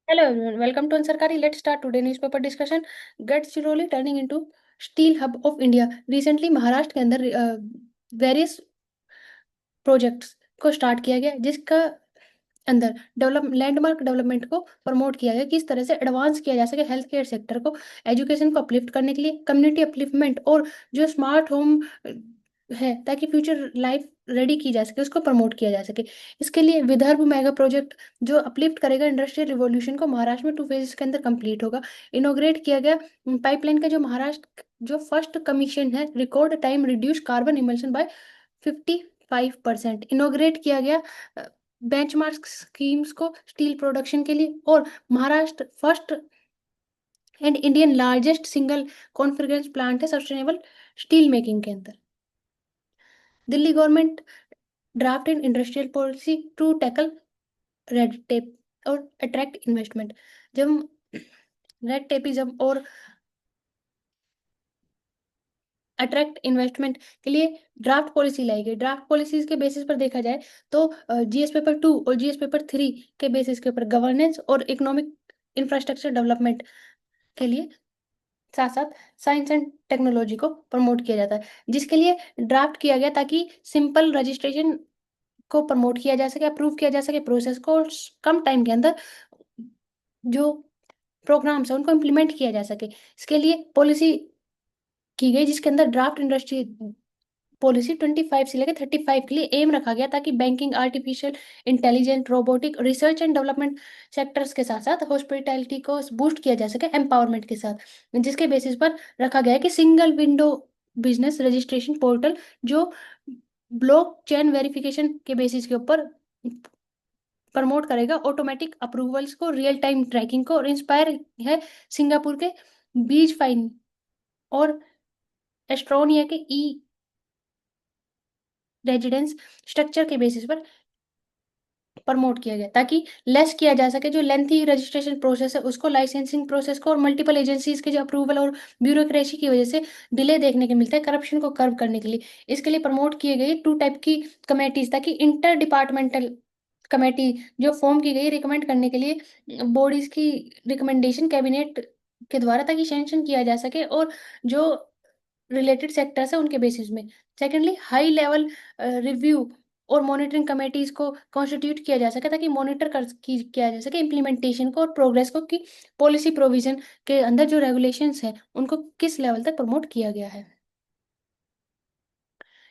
Hello everyone, welcome to Ansarkari. Let's start today newspaper discussion. Gadchiroli turning into steel hub of India. Recently Maharashtra के अंदर various projects को start किया गया जिसका अंदर डेवलप लैंडमार्क डेवलपमेंट को प्रमोट किया गया किस तरह से एडवांस किया जा सके हेल्थ केयर सेक्टर को एजुकेशन को अपलिफ्ट करने के लिए कम्युनिटी अपलिफ्टमेंट और जो स्मार्ट होम है ताकि फ्यूचर लाइफ रेडी की जा सके उसको प्रमोट किया जा सके। इसके लिए विदर्भ मेगा प्रोजेक्ट जो अपलिफ्ट करेगा इंडस्ट्रियल रिवॉल्यूशन को महाराष्ट्र में 2 फेजेस के अंदर कंप्लीट होगा। इनोग्रेट किया गया पाइपलाइन का जो महाराष्ट्र जो फर्स्ट कमीशन है record time reduce carbon emission by 55%। Inaugurate किया गया बेंचमार्क स्कीम्स को स्टील प्रोडक्शन के लिए और Maharashtra first and Indian largest single configuration plant है सस्टेनेबल स्टील मेकिंग के अंदर। Delhi government draft and industrial policy to tackle red tape और अट्रैक्ट इन्वेस्टमेंट। जब रेड टेपिज्म और अट्रैक्ट इन्वेस्टमेंट के लिए ड्राफ्ट पॉलिसी लाई गई। ड्राफ्ट पॉलिसीज के बेसिस पर देखा जाए तो जीएस पेपर 2 और जीएस पेपर 3 के बेसिस के ऊपर गवर्नेंस और इकोनॉमिक इंफ्रास्ट्रक्चर डेवलपमेंट के लिए साथ साथ साइंस एंड टेक्नोलॉजी को प्रमोट किया जाता है जिसके लिए ड्राफ्ट किया गया ताकि सिंपल रजिस्ट्रेशन को प्रमोट किया जा सके अप्रूव किया जा सके प्रोसेस को और कम टाइम के अंदर जो प्रोग्राम्स है उनको इम्प्लीमेंट किया जा सके। इसके लिए पॉलिसी की गई जिसके अंदर ड्राफ्ट इंडस्ट्री पॉलिसी 25 से लेकर 35 के लिए एम रखा गया ताकि banking artificial intelligent robotic research and development sectors के साथ साथ हॉस्पिटैलिटी को बूस्ट किया जा सके एम्पावरमेंट के साथ जिसके बेसिस पर रखा गया है कि single window business registration portal जो ब्लॉक चेन वेरिफिकेशन के बेसिस के ऊपर प्रमोट करेगा ऑटोमेटिक अप्रूवल्स को रियल टाइम ट्रैकिंग को और इंस्पायर है सिंगापुर के बीज फाइन और एस्ट्रोनिया के ई रेजिडेंस स्ट्रक्चर के बेसिस पर प्रमोट किया गया ताकि लेस किया जा सके जो लेंथी रजिस्ट्रेशन प्रोसेस है उसको लाइसेंसिंग प्रोसेस को और मल्टीपल एजेंसीज के जो अप्रूवल और ब्यूरोक्रेसी की वजह से डिले देखने को मिलता है करप्शन को कर्व करने के लिए। इसके लिए प्रमोट किए गए 2 टाइप की कमेटीज ताकि इंटर डिपार्टमेंटल कमेटी जो फॉर्म की गई रिकमेंड करने के लिए बॉडीज की रिकमेंडेशन कैबिनेट के द्वारा ताकि सैंक्शन किया जा सके और जो रिलेटेड सेक्टर्स है उनके बेसिस में। सेकेंडली हाई लेवल रिव्यू और मॉनिटरिंग कमेटीज को कॉन्स्टिट्यूट किया जा सके ताकि मॉनिटर किया जा सके इम्प्लीमेंटेशन को और प्रोग्रेस को कि पॉलिसी प्रोविजन के अंदर जो रेगुलेशंस हैं उनको किस लेवल तक प्रमोट किया गया है।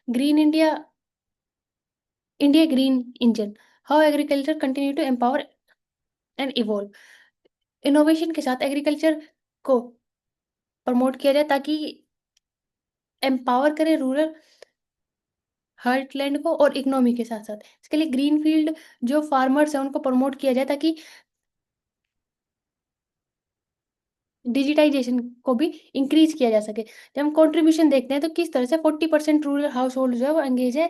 Green India India green engine how agriculture continue to empower and evolve. Innovation के साथ एग्रीकल्चर को प्रमोट किया जाए ताकि एम्पावर करे रूरल हार्टलैंड को और इकोनॉमी के साथ साथ। इसके लिए ग्रीन फील्ड जो फार्मर्स हैं उनको प्रमोट किया जाए ताकि डिजिटाइजेशन को भी इंक्रीज किया जा सके। जब हम कंट्रीब्यूशन देखते हैं तो किस तरह से 40% रूरल हाउस होल्ड जो है वो एंगेज है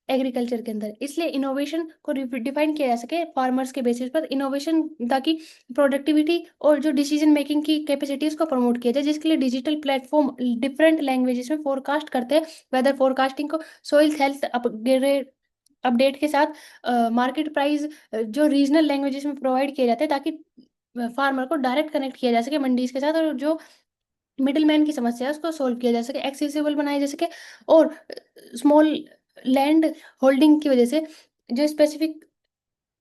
एग्रीकल्चर के अंदर। इसलिए इनोवेशन को डिफाइन किया जा सके फार्मर्स के बेसिस पर इनोवेशन ताकि प्रोडक्टिविटी और जो डिसीजन मेकिंग की कैपेसिटीज को प्रमोट किया जाए जिसके लिए डिजिटल प्लेटफॉर्म डिफरेंट लैंग्वेजेस में फोरकास्ट करते हैं वेदर फोरकास्टिंग को सोइल हेल्थ अपग्रेड अपडेट के साथ मार्केट प्राइस जो रीजनल लैंग्वेजेस में प्रोवाइड किए जाते हैं ताकि फार्मर को डायरेक्ट कनेक्ट किया जा सके मंडीज के साथ और जो मिडिल मैन की समस्या है उसको सोल्व किया जा सके एक्सेसिबल बनाया जा सके और स्मॉल लैंड होल्डिंग की वजह से जो स्पेसिफिक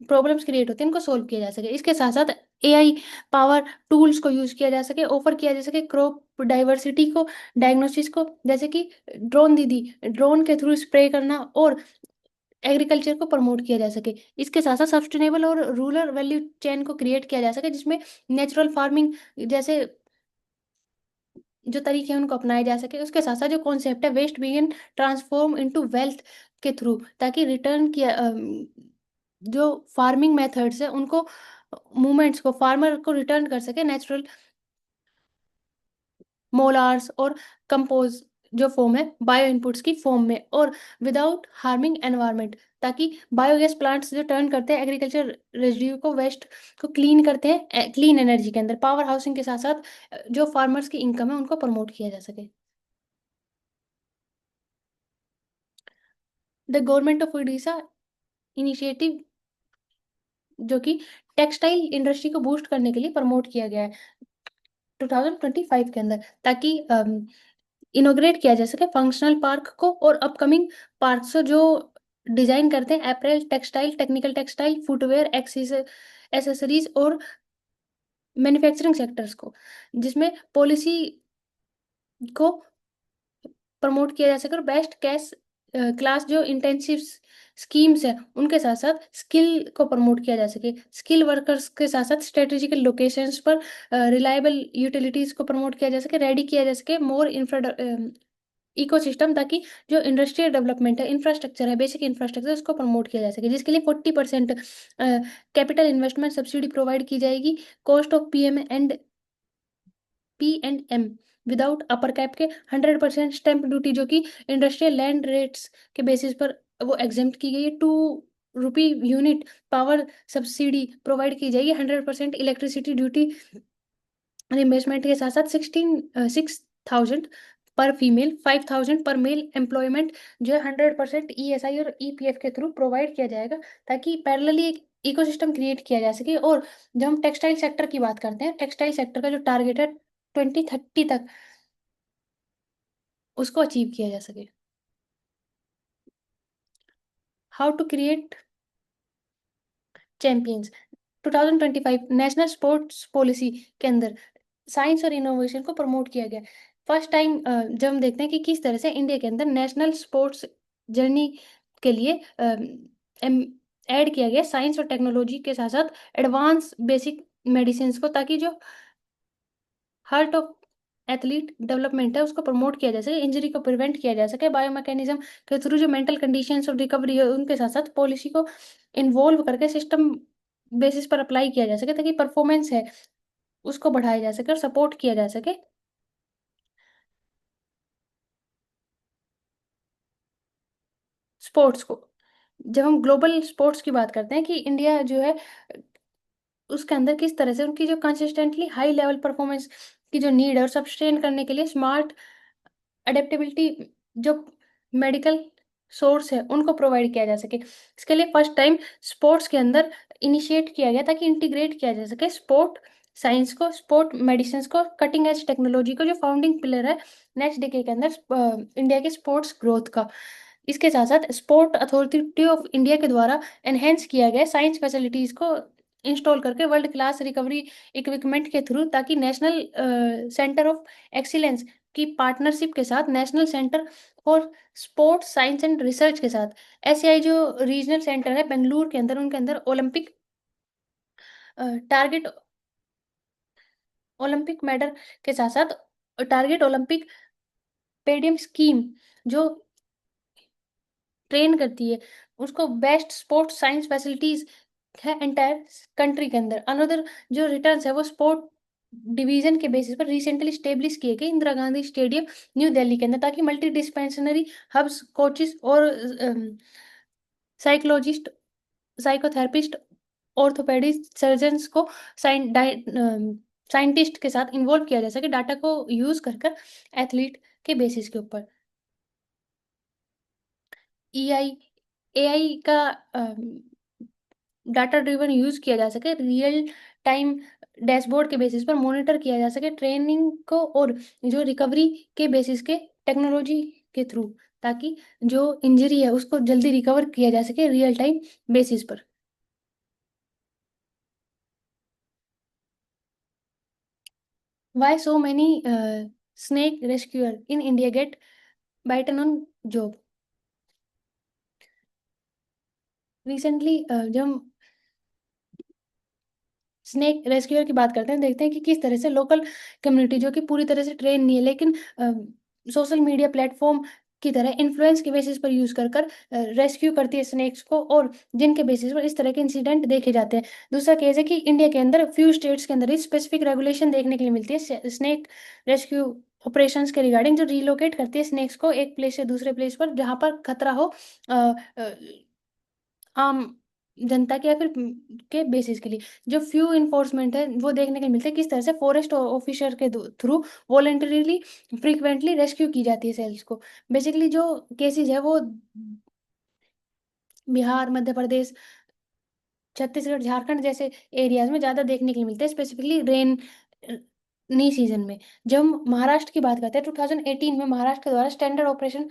प्रॉब्लम्स क्रिएट होते हैं इनको सोल्व किया जा सके। इसके साथ साथ एआई पावर टूल्स को यूज किया जा सके ऑफर किया जा सके क्रॉप डाइवर्सिटी को डायग्नोसिस को जैसे कि ड्रोन दीदी ड्रोन के थ्रू स्प्रे करना और एग्रीकल्चर को प्रमोट किया जा सके। इसके साथ साथ सस्टेनेबल और रूरल वैल्यू चेन को क्रिएट किया जा सके जिसमें नेचुरल फार्मिंग जैसे जो तरीके हैं उनको अपनाए जा सके। उसके साथ साथ जो कॉन्सेप्ट है waste begin transform into wealth के थ्रू ताकि रिटर्न किया जो फार्मिंग मेथड्स है उनको मूवमेंट्स को फार्मर को रिटर्न कर सके नेचुरल मोलार्स और कंपोज जो फॉर्म है बायो इनपुट्स की फॉर्म में और विदाउट हार्मिंग एनवायरनमेंट ताकि बायोगैस प्लांट्स जो टर्न करते हैं एग्रीकल्चर रेजिड्यू को वेस्ट को क्लीन करते हैं क्लीन एनर्जी के अंदर पावर हाउसिंग के साथ साथ जो फार्मर्स की इनकम है उनको प्रमोट किया जा सके। The government of Orissa initiative जो कि टेक्सटाइल इंडस्ट्री को बूस्ट करने के लिए प्रमोट किया गया है 2025 के अंदर, ताकि इनोग्रेट किया जा सके फंक्शनल पार्क को और अपकमिंग पार्क्स जो डिजाइन करते हैं apparel textile, technical textile, footwear, accessories और मैन्युफैक्चरिंग सेक्टर्स को, जिसमें पॉलिसी को प्रमोट किया जा सके और बेस्ट कैश क्लास जो इंटेंसिव स्कीम्स है उनके साथ साथ स्किल को प्रमोट किया जा सके, स्किल वर्कर्स के साथ साथ स्ट्रेटेजिकल लोकेशंस पर रिलायबल यूटिलिटीज को प्रमोट किया जा सके, रेडी किया जा सके मोर इंफ्रा इकोसिस्टम, ताकि जो इंडस्ट्रियल डेवलपमेंट है, इंफ्रास्ट्रक्चर है, बेसिक इंफ्रास्ट्रक्चर उसको प्रमोट किया जा सके, जिसके लिए 40% कैपिटल इन्वेस्टमेंट सब्सिडी प्रोवाइड की जाएगी, cost of P&M without upper cap के, 100% स्टैंप ड्यूटी जो कि इंडस्ट्रियल लैंड रेट्स के बेसिस पर वो एग्जेम्प्ट की गई है, ₹2 यूनिट पावर सब्सिडी प्रोवाइड की जाएगी, 100% इलेक्ट्रिसिटी ड्यूटी रिम्बर्समेंट के साथ साथ 6,000 पर फीमेल, 5,000 पर मेल एम्प्लॉयमेंट जो है 100% ESI और EPF के थ्रू प्रोवाइड किया जाएगा, ताकि पैरेलली एक इकोसिस्टम क्रिएट किया जा सके। और जब हम टेक्सटाइल सेक्टर की बात करते हैं, टेक्सटाइल सेक्टर का जो टारगेट है 2030 तक उसको अचीव किया जा सके। How to create champions 2025 national sports policy के अंदर साइंस और इनोवेशन को प्रमोट किया गया। फर्स्ट टाइम जब हम देखते हैं कि किस तरह से इंडिया के अंदर नेशनल स्पोर्ट्स जर्नी के लिए ऐड किया गया साइंस और टेक्नोलॉजी के साथ साथ एडवांस बेसिक मेडिसिन को, ताकि जो हार्ट ऑफ एथलीट डेवलपमेंट है उसको प्रमोट किया जा सके, इंजरी को प्रिवेंट किया जा सके, बायोमैकेनिज्म के थ्रू जो मेंटल कंडीशंस और रिकवरी है उनके साथ साथ पॉलिसी को इन्वॉल्व करके सिस्टम बेसिस पर अप्लाई किया जा सके, ताकि परफॉर्मेंस है उसको बढ़ाया जा सके और सपोर्ट किया जा सके स्पोर्ट्स को। जब हम ग्लोबल स्पोर्ट्स की बात करते हैं कि इंडिया जो है उसके अंदर किस तरह से उनकी जो कंसिस्टेंटली हाई लेवल परफॉर्मेंस की जो नीड है और सस्टेन करने के लिए स्मार्ट अडेप्टेबिलिटी जो मेडिकल सोर्स है उनको प्रोवाइड किया जा सके, इसके लिए फर्स्ट टाइम स्पोर्ट्स के अंदर इनिशिएट किया गया, ताकि इंटीग्रेट किया जा सके स्पोर्ट साइंस को, स्पोर्ट मेडिसिन को, कटिंग एज टेक्नोलॉजी को, जो फाउंडिंग पिलर है नेक्स्ट डिकेड के अंदर इंडिया के स्पोर्ट्स ग्रोथ का। इसके साथ साथ स्पोर्ट अथॉरिटी ऑफ इंडिया के द्वारा एनहेंस किया गया साइंस फैसिलिटीज को इंस्टॉल करके वर्ल्ड क्लास रिकवरी इक्विपमेंट के थ्रू, ताकि नेशनल सेंटर ऑफ एक्सीलेंस की पार्टनरशिप के साथ national centre for sports science and research के साथ एससीआई जो रीजनल सेंटर है बेंगलुरु के अंदर, उनके अंदर टारगेट ओलंपिक मेडल के साथ साथ टारगेट ओलंपिक पेडियम स्कीम जो ट्रेन करती है उसको बेस्ट स्पोर्ट्स साइंस फैसिलिटीज है एंटायर कंट्री के अंदर। अनदर जो रिटर्न्स है वो स्पोर्ट डिवीजन के बेसिस पर रिसेंटली स्टेब्लिश किए गए इंदिरा गांधी स्टेडियम न्यू दिल्ली के अंदर, ताकि मल्टी डिस्पेंसनरी हब्स, कोचेस और साइकोलॉजिस्ट, साइकोथेरेपिस्ट, ऑर्थोपेडिस्ट, सर्जन्स को साइंटिस्ट के साथ इन्वॉल्व किया जा सके डाटा को यूज कर कर एथलीट के बेसिस के ऊपर। एआई एआई का डाटा ड्रिवन यूज किया जा सके, रियल टाइम डैशबोर्ड के बेसिस पर मॉनिटर किया जा सके ट्रेनिंग को और जो रिकवरी के बेसिस के टेक्नोलॉजी के थ्रू, ताकि जो इंजरी है उसको जल्दी रिकवर किया जा सके रियल टाइम बेसिस पर। Why so many snake rescuer in India get bitten on job. Recently जब हम स्नेक रेस्क्यूअर की बात करते हैं, देखते हैं कि किस तरह से लोकल कम्युनिटी जो कि पूरी तरह से ट्रेन नहीं है लेकिन सोशल मीडिया प्लेटफॉर्म की तरह इन्फ्लुएंस के बेसिस पर यूज कर कर रेस्क्यू करती है स्नेक्स को, और जिनके बेसिस पर इस तरह के इंसिडेंट देखे जाते हैं। दूसरा केस है कि इंडिया के अंदर फ्यू स्टेट्स के अंदर ही स्पेसिफिक रेगुलेशन देखने के लिए मिलती है स्नेक रेस्क्यू ऑपरेशंस के रिगार्डिंग, जो रिलोकेट करती है स्नेक्स को एक प्लेस से दूसरे प्लेस पर जहां पर खतरा हो आम जनता के या फिर के बेसिस के लिए। जो फ्यू इन्फोर्समेंट है वो देखने के लिए मिलते हैं किस तरह से फॉरेस्ट ऑफिसर के थ्रू वॉलेंटरीली फ्रीक्वेंटली रेस्क्यू की जाती है सेल्स को। बेसिकली जो केसेस है वो बिहार, मध्य प्रदेश, छत्तीसगढ़ झारखंड जैसे एरियाज में ज्यादा देखने के लिए मिलते हैं, स्पेसिफिकली रेन नी सीजन में। जब हम महाराष्ट्र की बात करते हैं, 2018 में महाराष्ट्र के द्वारा स्टैंडर्ड ऑपरेशन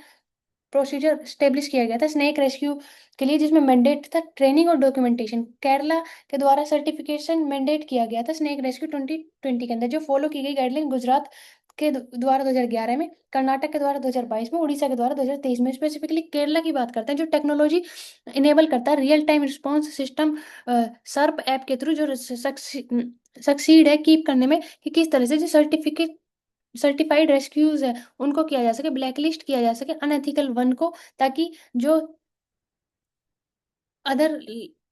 प्रोसीजर स्टेब्लिश किया गया था स्नेक रेस्क्यू के लिए, जिसमें मैंडेट था ट्रेनिंग और डॉक्यूमेंटेशन। केरला के द्वारा सर्टिफिकेशन मैंडेट किया गया था स्नेक रेस्क्यू 2020 के अंदर, जो फॉलो की गई गाइडलाइन गुजरात के द्वारा 2011 में, कर्नाटक के द्वारा 2022 में, उड़ीसा के द्वारा 2023 में। स्पेसिफिकली केरला की बात करते हैं, जो टेक्नोलॉजी इनेबल करता है रियल टाइम रिस्पॉन्स सिस्टम सर्प ऐप के थ्रू, जो सक्सीड है कीप करने में, कि किस तरह से जो सर्टिफाइड रेस्क्यूज है उनको किया जा सके, ब्लैकलिस्ट किया जा सके अनएथिकल वन को, ताकि जो अदर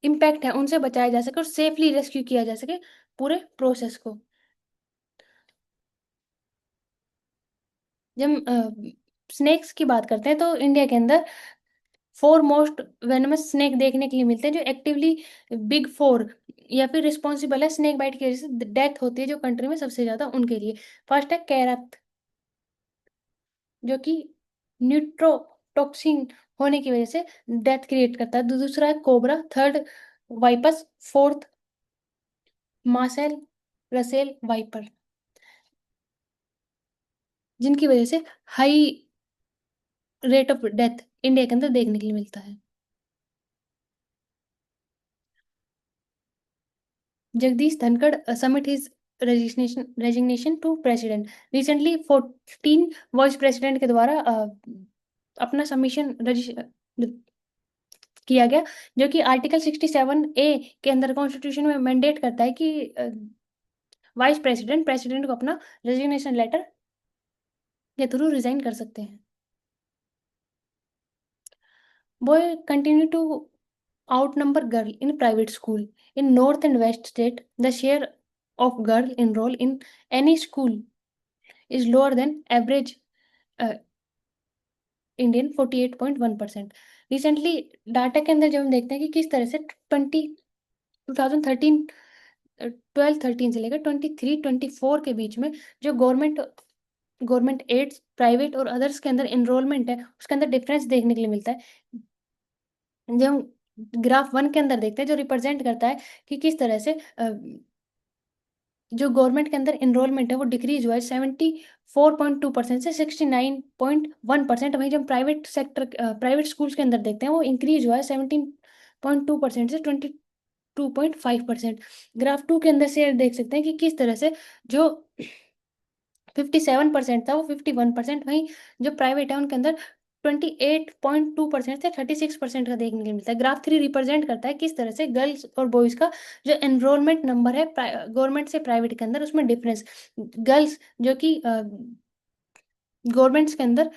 इम्पैक्ट है उनसे बचाया जा सके और सेफली रेस्क्यू किया जा सके पूरे प्रोसेस को। जब स्नेक्स की बात करते हैं तो इंडिया के अंदर फोर मोस्ट वेनमस स्नेक देखने के लिए मिलते हैं, जो एक्टिवली बिग फोर या फिर रिस्पॉन्सिबल है स्नेक बाइट की वजह से डेथ होती है जो कंट्री में सबसे ज्यादा, उनके लिए फर्स्ट है कैरथ, जो कि न्यूट्रोटॉक्सिन होने की वजह से डेथ क्रिएट करता है। दूसरा है कोबरा, थर्ड वाइपस, फोर्थ मार्सेल रसेल वाइपर, जिनकी वजह से high rate of death India के अंदर देखने के लिए मिलता है। Jagdeep Dhankhar submit his resignation to president recently. 14 vice president के द्वारा अपना सबमिशन किया गया, जो कि आर्टिकल 67A के अंदर कॉन्स्टिट्यूशन में मैंडेट करता है कि वाइस प्रेसिडेंट प्रेसिडेंट को अपना रेजिग्नेशन लेटर के थ्रू रिजाइन कर सकते हैं। Boy continue to outnumber girl in private school. In north and west state, the share of girl enroll in any school is lower than average uh, Indian 48.1%। Recently data के अंदर जब हम देखते हैं कि किस तरह से 2013 12-13 से लेकर 23-24 के बीच में जो गवर्नमेंट एड्स प्राइवेट और अदर्स के अंदर एनरोलमेंट है, उसके अंदर डिफरेंस देखने के लिए मिलता है। जब हम ग्राफ 1 के अंदर देखते हैं, जो रिप्रेजेंट करता है कि किस तरह से जो गवर्नमेंट के अंदर एनरोलमेंट है वो डिक्रीज हुआ है 74.2% से 69.1%। वहीं जब प्राइवेट स्कूल्स के अंदर देखते हैं, वो इंक्रीज हुआ है 17.2% से 22.5%। ग्राफ 2 के अंदर से देख सकते हैं कि किस तरह से जो 57% था वो 51%, वहीं जो प्राइवेट है उनके अंदर 28.2% से 36% का देखने को मिलता है। ग्राफ 3 रिप्रेजेंट करता है किस तरह से गर्ल्स और बॉयज का जो एनरोलमेंट नंबर है गवर्नमेंट से प्राइवेट के अंदर, उसमें डिफरेंस। गर्ल्स जो कि गवर्नमेंट्स के अंदर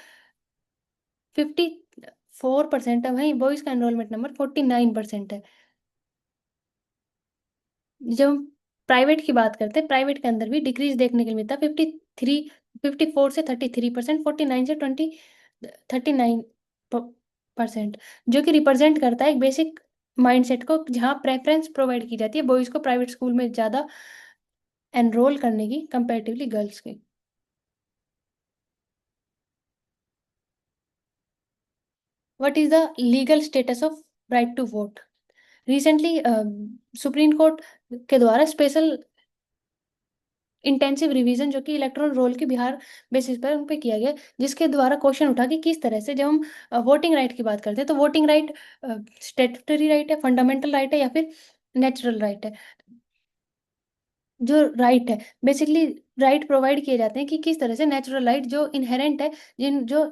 54% है, वहीं बॉयज का एनरोलमेंट नंबर 49% है। जब हम प्राइवेट की बात करते हैं, प्राइवेट के अंदर भी डिक्रीज देखने के लिए मिलता है 54 से 33%, 49 से 39%, जो कि रिप्रेजेंट करता है एक बेसिक माइंडसेट को, जहाँ प्रेफरेंस प्रोवाइड की जाती है बॉयज को प्राइवेट स्कूल में ज़्यादा एनरोल करने की कंपेरेटिवली गर्ल्स के। What is the legal status of right to vote? Recently supreme court के द्वारा स्पेशल इंटेंसिव रिवीजन, जो कि इलेक्ट्रल रोल के बिहार बेसिस पर उन पे किया गया, जिसके द्वारा क्वेश्चन उठा कि किस तरह से जब हम वोटिंग राइट की बात करते हैं, तो वोटिंग राइट स्टेटूटरी राइट है, फंडामेंटल राइट है, या फिर नेचुरल राइट है। जो राइट है, बेसिकली राइट प्रोवाइड किए जाते हैं कि किस तरह से नेचुरल राइट जो इनहेरेंट है, जिन जो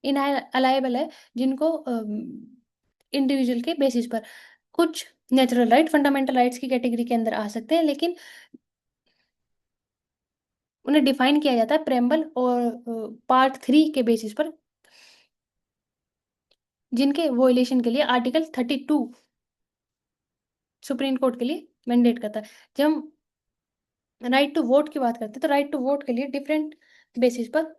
इनअलाइबल है, जिनको इंडिविजुअल के बेसिस पर, कुछ नेचुरल राइट फंडामेंटल राइट्स की कैटेगरी के अंदर आ सकते हैं, लेकिन उन्हें डिफाइन किया जाता है प्रेम्बल और पार्ट 3 के बेसिस पर, जिनके वोलेशन के लिए आर्टिकल 32 सुप्रीम कोर्ट के लिए मैंडेट करता है। जब हम राइट टू वोट की बात करते हैं, तो राइट टू वोट के लिए डिफरेंट बेसिस पर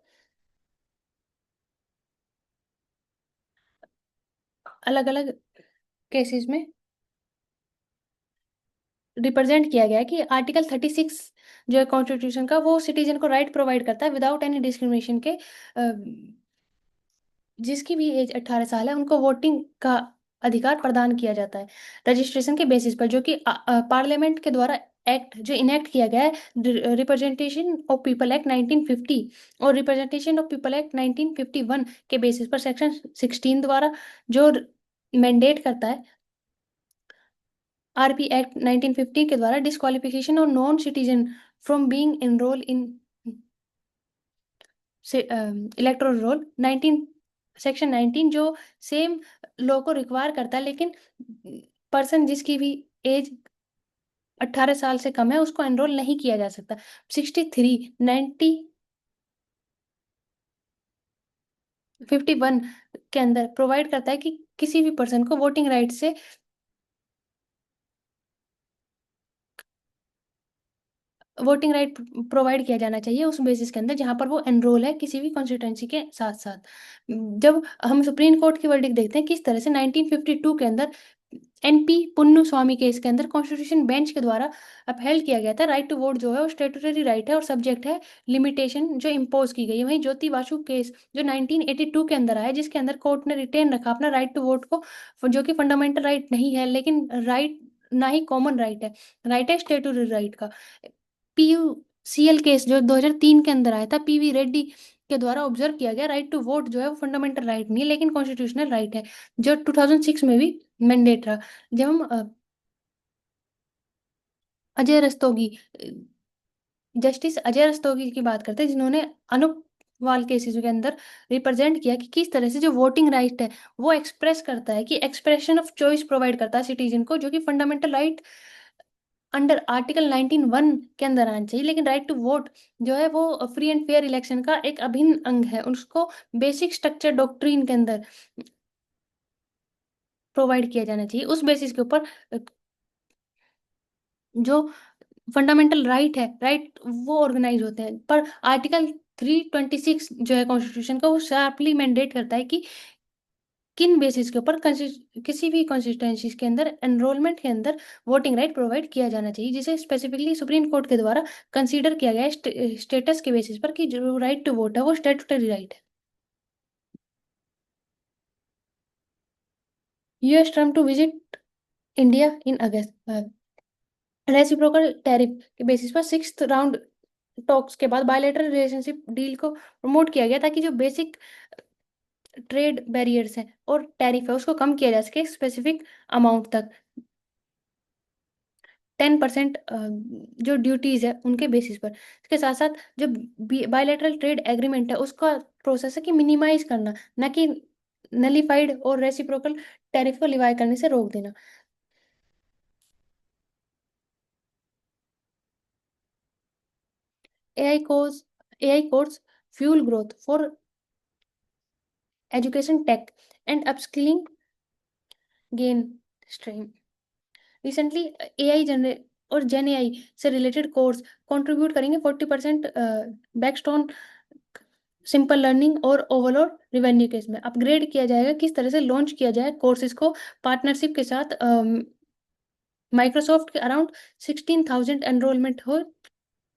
अलग अलग केसेस में रिप्रेजेंट किया गया है कि आर्टिकल 36 जो है कॉन्स्टिट्यूशन का, वो सिटीजन को राइट प्रोवाइड करता है विदाउट एनी डिस्क्रिमिनेशन के, जिसकी भी एज 18 साल है उनको वोटिंग का अधिकार प्रदान किया जाता है रजिस्ट्रेशन के बेसिस पर, जो कि पार्लियामेंट के द्वारा एक्ट जो इनेक्ट किया गया है, रिप्रेजेंटेशन ऑफ पीपल एक्ट 1950 और रिप्रेजेंटेशन ऑफ पीपल एक्ट 1951 के बेसिस पर सेक्शन 16 द्वारा, जो मैंडेट करता है आरपी एक्ट 1950 के द्वारा डिस्क्वालिफिकेशन और non citizen from being enrol in electoral roll 19 section 19 जो सेम लॉ को रिक्वायर करता है, लेकिन पर्सन जिसकी भी एज 18 साल से कम है उसको एनरोल नहीं किया जा सकता। 63 90 51 के अंदर प्रोवाइड करता है कि किसी भी पर्सन को वोटिंग राइट से वोटिंग राइट प्रोवाइड किया जाना चाहिए उस बेसिस के अंदर जहां पर वो एनरोल है किसी भी कॉन्स्टिट्यूंसी के साथ साथ। जब हम सुप्रीम कोर्ट की वर्डिक्ट देखते हैं किस तरह से 1952 के अंदर एनपी पुन्नु स्वामी केस के अंदर कॉन्स्टिट्यूशन बेंच के द्वारा अपहेल्ड किया गया था, राइट टू वोट जो है वो स्टेटूटरी राइट है और सब्जेक्ट है लिमिटेशन जो इम्पोज की गई है। वहीं ज्योति बासु केस जो 1982 के अंदर आया, जिसके अंदर कोर्ट ने रिटेन रखा अपना राइट टू वोट को, जो कि फंडामेंटल राइट नहीं है लेकिन राइट ना ही कॉमन राइट है, राइट है स्टेटूटरी राइट का। पीयूसीएल केस जो 2003 के अंदर आया था, पीवी रेड्डी के द्वारा ऑब्जर्व किया गया राइट टू वोट जो है वो फंडामेंटल राइट नहीं है लेकिन कॉन्स्टिट्यूशनल राइट है, जो 2006 में भी मैंडेट रहा। जब हम अजय रस्तोगी जस्टिस अजय रस्तोगी की बात करते हैं, जिन्होंने अनूप वाल केसेस के अंदर रिप्रेजेंट किया कि किस तरह से जो वोटिंग राइट है वो एक्सप्रेस करता है, कि एक्सप्रेशन ऑफ चॉइस प्रोवाइड करता है सिटीजन को, जो कि फंडामेंटल राइट अंडर आर्टिकल 19(1) के अंदर आना चाहिए, लेकिन राइट टू वोट जो है वो फ्री एंड फेयर इलेक्शन का एक अभिन्न अंग है, उसको बेसिक स्ट्रक्चर डॉक्ट्रिन के अंदर प्रोवाइड किया जाना चाहिए। उस बेसिस के ऊपर जो फंडामेंटल राइट है, राइट वो ऑर्गेनाइज होते हैं। पर आर्टिकल 326 जो है कॉन्स्टिट्यूशन का, वो शार्पली मैंडेट करता है कि किन बेसिस के ऊपर किसी भी कॉन्स्टिट्यूएंसीज के अंदर एनरोलमेंट के अंदर वोटिंग राइट प्रोवाइड किया जाना चाहिए, जिसे स्पेसिफिकली सुप्रीम कोर्ट के द्वारा कंसीडर किया गया है स्टेटस के बेसिस पर कि जो राइट टू वोट है वो स्टेटूटरी राइट है। US Trump to visit India in August, reciprocal tariff के बेसिस पर सिक्स्थ राउंड टॉक्स के बाद बायलैटरल रिलेशनशिप डील को प्रमोट किया गया ताकि जो बेसिक ट्रेड बैरियर्स हैं और टैरिफ है उसको कम किया जा सके स्पेसिफिक अमाउंट तक। 10% जो ड्यूटीज है उनके बेसिस पर, इसके साथ साथ जो बायलैटरल ट्रेड एग्रीमेंट है उसका प्रोसेस है कि मिनिमाइज करना, ना कि नलीफाइड और रेसिप्रोकल टैरिफ को लिवाई करने से रोक देना। AI course AI course fuel growth for education tech and upskilling gain stream. Recently AI जनरे और जेन एआई से रिलेटेड कोर्स कंट्रीब्यूट करेंगे 40% बैकस्टोन सिंपल लर्निंग और ओवरऑल रिवेन्यू केस में अपग्रेड किया जाएगा। किस तरह से लॉन्च किया जाए कोर्सेज को पार्टनरशिप के साथ, माइक्रोसॉफ्ट के अराउंड 16,000 एनरोलमेंट हो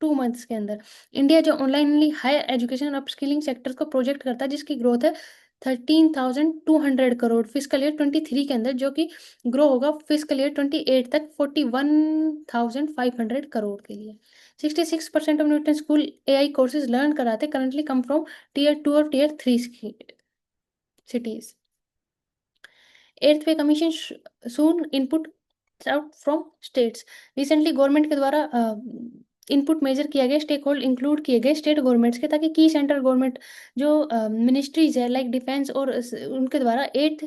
2 मंथ्स के अंदर। इंडिया जो ऑनलाइनली हायर एजुकेशन और अपस्किलिंग सेक्टर को प्रोजेक्ट करता है, जिसकी ग्रोथ है 13,200 करोड़ फिजिकल ईयर 23 के अंदर, जो कि ग्रो होगा फिजिकल ईयर 28 तक 41,500 करोड़ के लिए। 66% of Newton school AI courses learn कराते करंटली कम फ्रॉम टीयर 2 और tier 3 cities. Eighth pay commission soon input out from states. Recently government के द्वारा इनपुट मेजर किया गया, स्टेक होल्ड इंक्लूड किए गए स्टेट गवर्नमेंट्स के, ताकि की सेंट्रल गवर्नमेंट जो मिनिस्ट्रीज है लाइक डिफेंस और उनके द्वारा एट्थ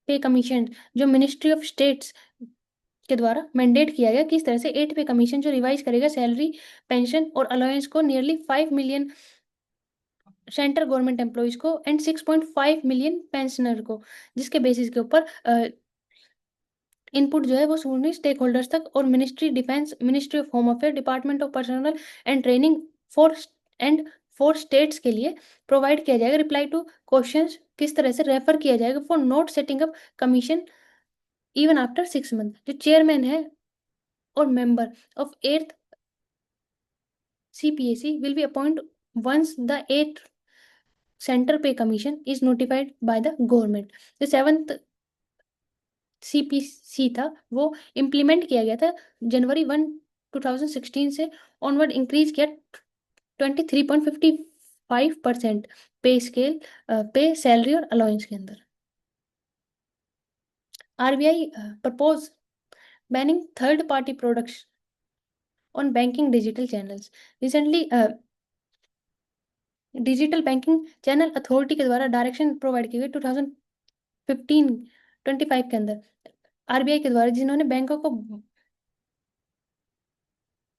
पे कमीशन जो मिनिस्ट्री ऑफ स्टेट्स के द्वारा मैंडेट किया गया, किस तरह से एट्थ पे कमीशन जो रिवाइज करेगा सैलरी, पेंशन और अलाउंस को nearly 5 million central government employees को एंड 6.5 मिलियन पेंशनर को, जिसके बेसिस के ऊपर इनपुट जो है वो सुनिश्चित स्टेक होल्डर्स तक और ministry defence, ministry of home affair, department of personal and training for and for states के लिए प्रोवाइड किया जाएगा। रिप्लाई टू क्वेश्चंस किस तरह से रेफर किया जाएगा for not setting up commission even after 6 month. जो चेयरमैन है और member of eighth CPAC will be appoint once the eighth centre pay commission is notified by the government. The seventh CPC था वो implement किया गया था January 1, 2016 से onward increase किया 23.55% पे स्केल पे सैलरी और अलाउंस के अंदर। RBI propose banning third party products on banking digital channels. Recently digital banking channel authority के द्वारा डायरेक्शन प्रोवाइड की गई 2015-25 के अंदर RBI के द्वारा, जिन्होंने बैंकों को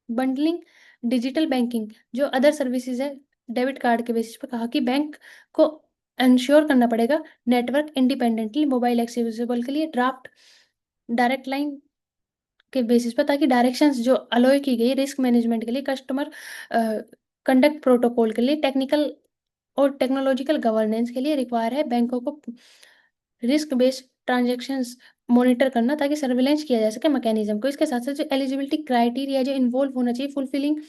बंडलिंग डिजिटल बैंकिंग जो अदर सर्विसेज है डेबिट कार्ड के बेसिस पर कहा कि बैंक को इंश्योर करना पड़ेगा नेटवर्क इंडिपेंडेंटली मोबाइल एक्सेसिबल के लिए ड्राफ्ट डायरेक्ट लाइन के बेसिस पर, ताकि डायरेक्शंस जो अलोय की गई रिस्क मैनेजमेंट के लिए, कस्टमर कंडक्ट प्रोटोकॉल के लिए, टेक्निकल और टेक्नोलॉजिकल गवर्नेंस के लिए रिक्वायर है बैंकों को रिस्क बेस्ड ट्रांजेक्शन्स मॉनिटर करना, ताकि सर्विलेंस किया जा सके मैकेनिज्म को। इसके साथ साथ जो एलिजिबिलिटी क्राइटेरिया जो इन्वॉल्व होना चाहिए fulfilling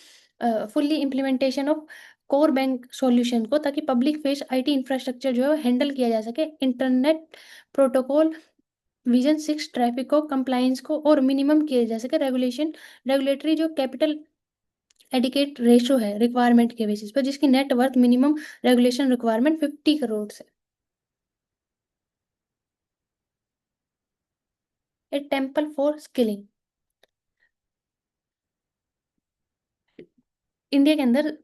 fully implementation of core bank solution को, ताकि पब्लिक फेस आईटी इंफ्रास्ट्रक्चर जो है हैंडल किया जा सके, इंटरनेट प्रोटोकॉल विजन 6 ट्रैफिक को कंप्लायंस को और मिनिमम किया जा सके रेगुलेटरी जो कैपिटल एडिकेट रेशो है रिक्वायरमेंट के बेसिस पर, जिसकी net worth minimum regulation requirement 50 crore से। A temple for skilling. India के अंदर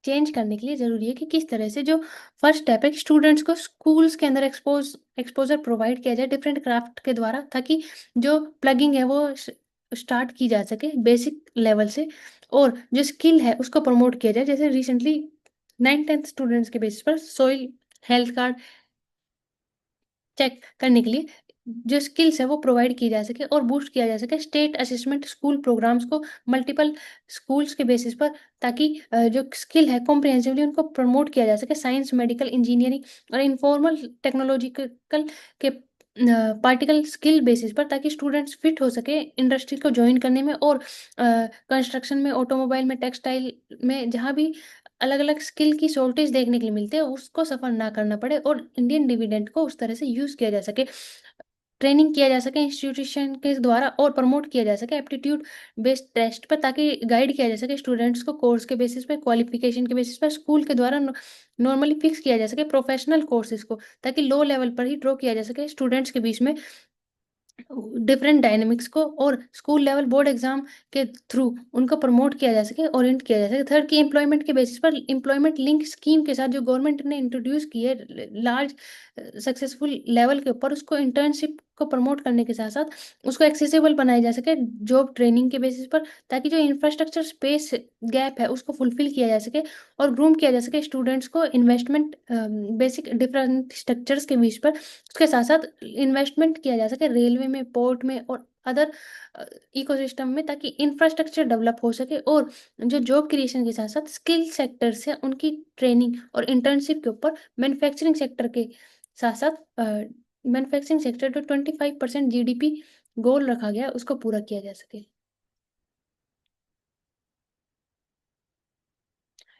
चेंज करने के लिए ज़रूरी है कि किस तरह से जो फर्स्ट स्टेप है, स्टूडेंट्स को स्कूल्स के अंदर एक्सपोजर प्रोवाइड किया जाए डिफरेंट क्राफ्ट के द्वारा, ताकि जो प्लगिंग है वो स्टार्ट की जा सके बेसिक लेवल से, और जो स्किल है उसको प्रमोट किया जाए। जैसे रिसेंटली 9th-10th स्टूडेंट्स के बेसिस पर सॉइल हेल्थ कार्ड चेक करने के लिए जो स्किल्स है वो प्रोवाइड की जा सके और बूस्ट किया जा सके स्टेट असेसमेंट स्कूल प्रोग्राम्स को मल्टीपल स्कूल्स के बेसिस पर, ताकि जो स्किल है कॉम्प्रिहेंसिवली उनको प्रमोट किया जा सके साइंस मेडिकल इंजीनियरिंग और इनफॉर्मल टेक्नोलॉजिकल के पार्टिकल स्किल बेसिस पर, ताकि स्टूडेंट्स फिट हो सके इंडस्ट्री को ज्वाइन करने में, और कंस्ट्रक्शन में, ऑटोमोबाइल में, टेक्सटाइल में, जहाँ भी अलग अलग स्किल की शॉर्टेज देखने के लिए मिलते हैं उसको सफ़र ना करना पड़े, और इंडियन डिविडेंड को उस तरह से यूज़ किया जा सके, ट्रेनिंग किया जा सके इंस्टीट्यूशन के द्वारा, और प्रमोट किया जा सके एप्टीट्यूड बेस्ड टेस्ट पर, ताकि गाइड किया जा सके स्टूडेंट्स को कोर्स के बेसिस पे, क्वालिफिकेशन के बेसिस पर, स्कूल के द्वारा नॉर्मली फिक्स किया जा सके प्रोफेशनल कोर्सेज को, ताकि लो लेवल पर ही ड्रॉ किया जा सके स्टूडेंट्स के बीच में डिफरेंट डायनेमिक्स को, और स्कूल लेवल बोर्ड एग्जाम के थ्रू उनको प्रमोट किया जा सके, ओरिएंट किया जा सके। थर्ड की एम्प्लॉयमेंट के बेसिस पर एम्प्लॉयमेंट लिंक स्कीम के साथ जो गवर्नमेंट ने इंट्रोड्यूस की है लार्ज सक्सेसफुल लेवल के ऊपर, उसको इंटर्नशिप को प्रमोट करने के साथ साथ उसको एक्सेसिबल बनाया जा सके जॉब ट्रेनिंग के बेसिस पर, ताकि जो इंफ्रास्ट्रक्चर स्पेस गैप है उसको फुलफिल किया जा सके और ग्रूम किया जा सके स्टूडेंट्स को इन्वेस्टमेंट बेसिक डिफरेंट स्ट्रक्चर्स के बीच पर। उसके साथ साथ इन्वेस्टमेंट किया जा सके रेलवे में, पोर्ट में और अदर इकोसिस्टम में, ताकि इंफ्रास्ट्रक्चर डेवलप हो सके, और जो जॉब क्रिएशन के साथ साथ स्किल सेक्टर से उनकी ट्रेनिंग और इंटर्नशिप के ऊपर मैन्युफैक्चरिंग सेक्टर के साथ साथ मैन्युफैक्चरिंग सेक्टर जो 25% GDP गोल रखा गया उसको पूरा किया जा सके।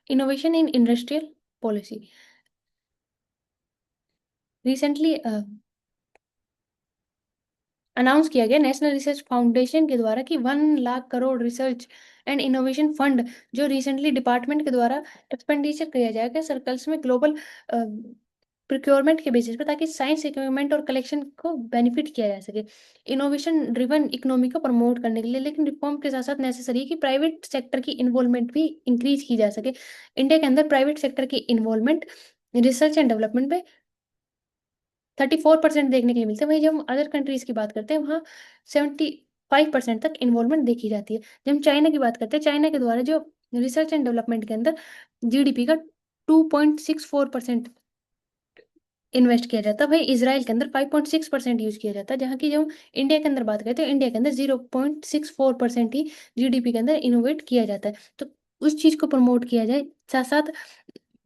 Innovation in industrial policy. Recently announce किया गया नेशनल रिसर्च फाउंडेशन के द्वारा कि 1 lakh crore research and innovation fund जो रिसेंटली डिपार्टमेंट के द्वारा एक्सपेंडिचर किया जाएगा सर्कल्स में ग्लोबल प्रिक्योरमेंट के बेसिस पर, ताकि साइंस इक्विपमेंट और कलेक्शन को बेनिफिट किया जा सके इनोवेशन ड्रिवन इकोनॉमी को प्रमोट करने के लिए। लेकिन रिफॉर्म के साथ साथ नेसेसरी है कि प्राइवेट सेक्टर की इन्वॉल्वमेंट भी इंक्रीज की जा सके। इंडिया के अंदर प्राइवेट सेक्टर की इन्वॉल्वमेंट रिसर्च एंड डेवलपमेंट में 34% देखने के लिए मिलते हैं, वहीं जब हम अदर कंट्रीज की बात करते हैं वहाँ 75% तक इन्वॉल्वमेंट देखी जाती है। जब हम चाइना की बात करते हैं, चाइना के द्वारा जो रिसर्च एंड डेवलपमेंट के अंदर GDP का 2.64% इन्वेस्ट किया जाता है, वहीं इसराइल के अंदर 5.6% यूज किया जाता है, जहाँ की जब हम इंडिया के अंदर बात करते हैं, इंडिया के अंदर 0.64% ही GDP के अंदर इनोवेट किया जाता है। तो उस चीज़ को प्रमोट किया जाए, साथ साथ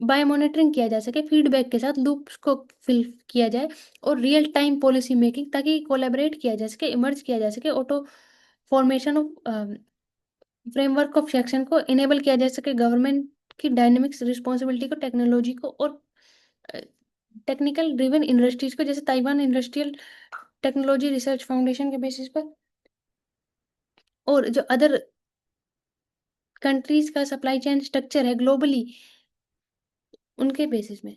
बाय मॉनिटरिंग किया जा सके, फीडबैक के साथ लूप्स को फिल किया जाए, और रियल टाइम पॉलिसी मेकिंग, ताकि कोलैबोरेट किया जा सके, इमर्ज किया जा सके, auto formation of framework of section को इनेबल किया जा सके, गवर्नमेंट की डायनेमिक्स रिस्पॉन्सिबिलिटी को, टेक्नोलॉजी को, और टेक्निकल ड्रिवन इंडस्ट्रीज को, जैसे Taiwan industrial technology research foundation के बेसिस पर, और जो अदर कंट्रीज का सप्लाई चेन स्ट्रक्चर है ग्लोबली, उनके बेसिस में।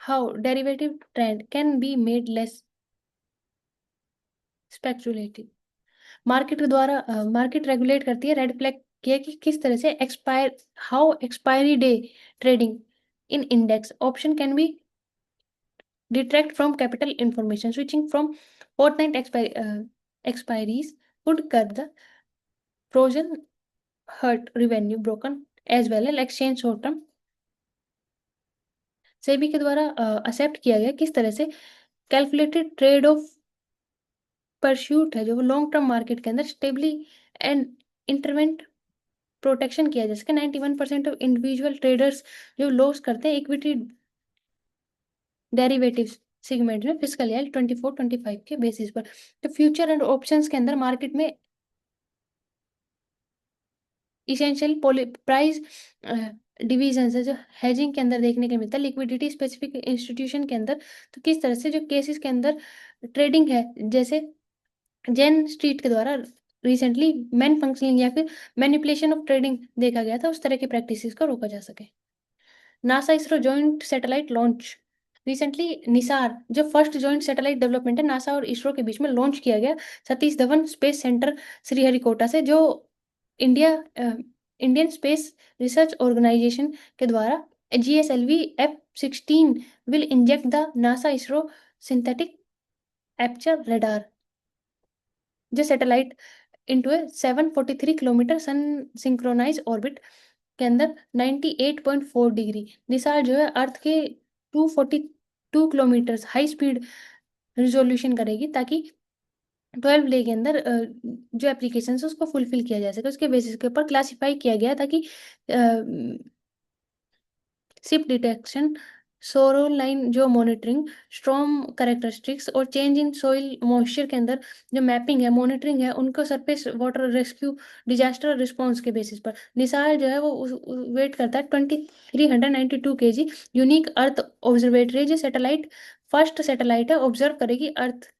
How derivative trend can be made less speculative. Market के द्वारा मार्केट रेगुलेट करती है रेड फ्लैग किया कि किस तरह से how expiry day trading in index option can be detract from capital information switching from fortnight expiries could cut the frozen hurt revenue broken as well as exchange short term। SEBI के द्वारा accept किया गया किस तरह से calculated trade off pursuit है जो long term market के अंदर स्टेबली एंड इंटरवेंट प्रोटेक्शन किया जा सके। 91% ऑफ इंडिविजुअल ट्रेडर्स जो लॉस करते हैं इक्विटी डेरिवेटिव्स सेगमेंट में फिजिकल ईयर 24-25 के बेसिस पर। तो फ्यूचर एंड ऑप्शंस के अंदर मार्केट में इसेंशियल प्राइस डिवीजन है जो हेजिंग के अंदर देखने के मिलता है लिक्विडिटी स्पेसिफिक इंस्टीट्यूशन के अंदर। तो किस तरह से जो केसेस के अंदर ट्रेडिंग है, जैसे जेन स्ट्रीट के द्वारा रिसेंटली मैन फंक्शनिंग या फिर मैनिपुलेशन ऑफ ट्रेडिंग देखा गया था, उस तरह की प्रैक्टिसेस को रोका जा सके। NASA ISRO joint satellite launch recently Nisar जो फर्स्ट जॉइंट सैटेलाइट डेवलपमेंट है नासा और इसरो के बीच में लॉन्च किया गया सतीश धवन स्पेस सेंटर श्रीहरिकोटा से, जो इंडियन स्पेस रिसर्च ऑर्गेनाइजेशन के द्वारा GSLV F-16 will inject the NASA ISRO synthetic aperture radar जो सैटेलाइट इनटू ए 743 किलोमीटर सन सिंक्रोनाइज ऑर्बिट के अंदर 98.4 डिग्री निसार जो है अर्थ के 242 किलोमीटर हाई स्पीड रिजोल्यूशन करेगी ताकि 12 डे के अंदर जो एप्लीकेशन है उसको फुलफिल किया जा सके। उसके बेसिस के ऊपर क्लासिफाई किया गया ताकि शिप डिटेक्शन, सोरोल लाइन जो मॉनिटरिंग, स्ट्रॉम कैरेक्टरिस्टिक्स और चेंज इन सोइल मॉइस्चर के अंदर जो मैपिंग है मॉनिटरिंग है उनको surface water rescue disaster response के बेसिस पर। निसार जो है वो वेट करता है 2392 kg यूनिक अर्थ ऑब्जर्वेटरी जो सैटेलाइट फर्स्ट सैटेलाइट है ऑब्जर्व करेगी earth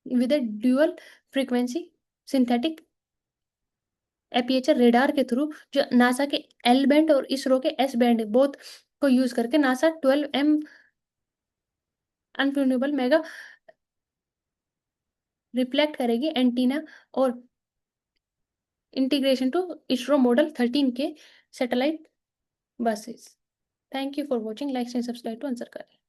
with a dual frequency synthetic APHR radar के थ्रू जो नासा के एल बैंड और इसरो के एस बैंड बोथ को यूज करके NASA 12M untunable mega reflect करेगी एंटीना और इंटीग्रेशन टू इसरो मॉडल 13 के satellite buses. Thank you for watching, like and subscribe to answer करें।